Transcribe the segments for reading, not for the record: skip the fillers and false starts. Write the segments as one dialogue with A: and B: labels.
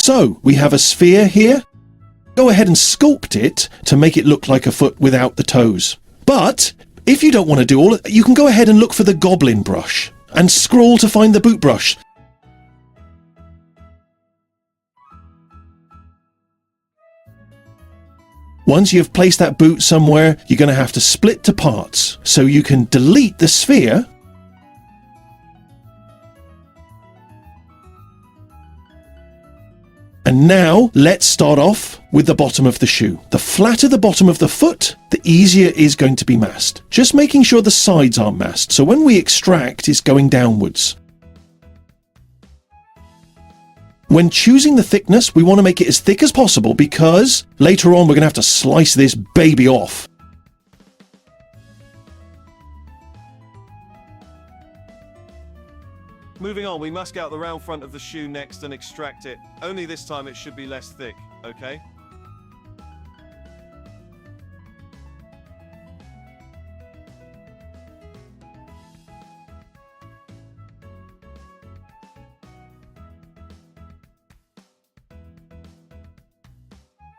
A: So we have a sphere here. Go ahead and sculpt it to make it look like a foot without the toes. But if you don't want to do all, you can go ahead and look for the goblin brush and scroll to find the boot brush. Once you've placed that boot somewhere, you're going to have to split to parts. So you can delete the sphere. And now let's start off with the bottom of the shoe. The flatter the bottom of the foot, the easier it is going to be masked. Just making sure the sides aren't masked. So when we extract, it's going downwards. When choosing the thickness, we want to make it as thick as possible because later on we're going to have to slice this baby off.
B: Moving on, we mask out the round front of the shoe next and extract it. Only this time it should be less thick, okay?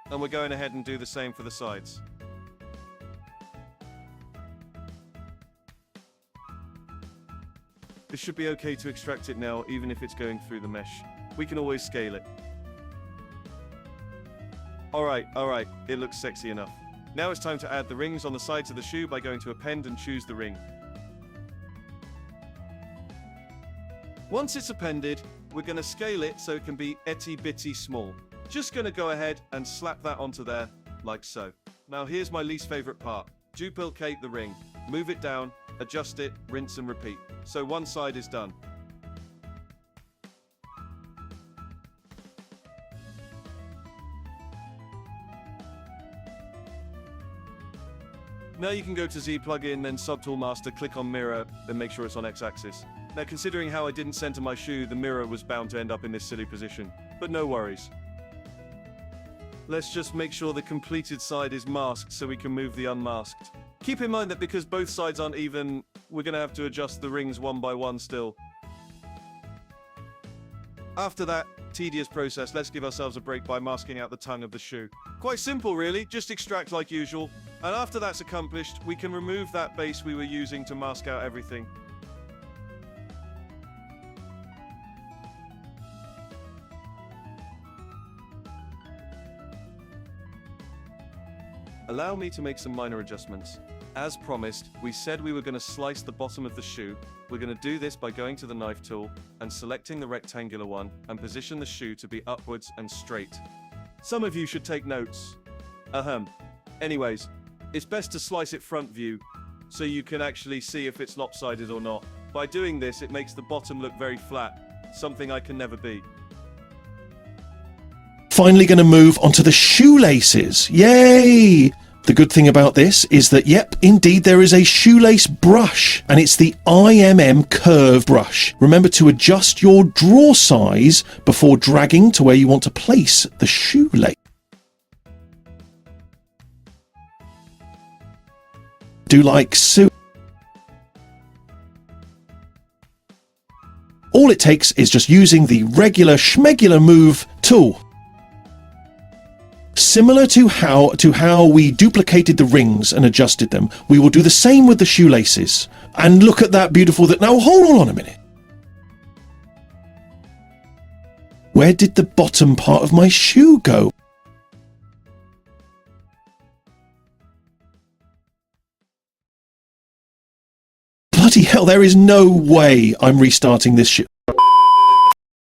B: And we're going ahead and do the same for the sides. This should be okay to extract it now, even if it's going through the mesh. We can always scale it. Alright, it looks sexy enough. Now it's time to add the rings on the sides of the shoe by going to append and choose the ring. Once it's appended, we're going to scale it so it can be itty-bitty small. Just going to go ahead and slap that onto there, like so. Now here's my least favorite part. Duplicate the ring. Move it down, adjust it, rinse and repeat. So one side is done. Now you can go to Z plugin, then Subtool Master, click on mirror, then make sure it's on X-axis. Now considering how I didn't center my shoe, the mirror was bound to end up in this silly position. But no worries. Let's just make sure the completed side is masked so we can move the unmasked. Keep in mind that because both sides aren't even, we're going to have to adjust the rings one by one still. After that tedious process, let's give ourselves a break by masking out the tongue of the shoe. Quite simple really, just extract like usual. And after that's accomplished, we can remove that base we were using to mask out everything. Allow me to make some minor adjustments. As promised, we said we were going to slice the bottom of the shoe. We're going to do this by going to the knife tool and selecting the rectangular one and position the shoe to be upwards and straight. Some of you should take notes. Anyways, it's best to slice it front view so you can actually see if it's lopsided or not. By doing this, it makes the bottom look very flat, something I can never be.
A: Finally going to move on to the shoelaces. Yay! The good thing about this is that, yep, indeed there is a shoelace brush, and it's the IMM curve brush. Remember to adjust your draw size before dragging to where you want to place the shoelace. Do like so. All it takes is just using the regular schmegular move tool. Similar to how we duplicated the rings and adjusted them, we will do the same with the shoelaces. And look at that beautiful now hold on a minute. Where did the bottom part of my shoe go? Bloody hell, there is no way I'm restarting this shoe.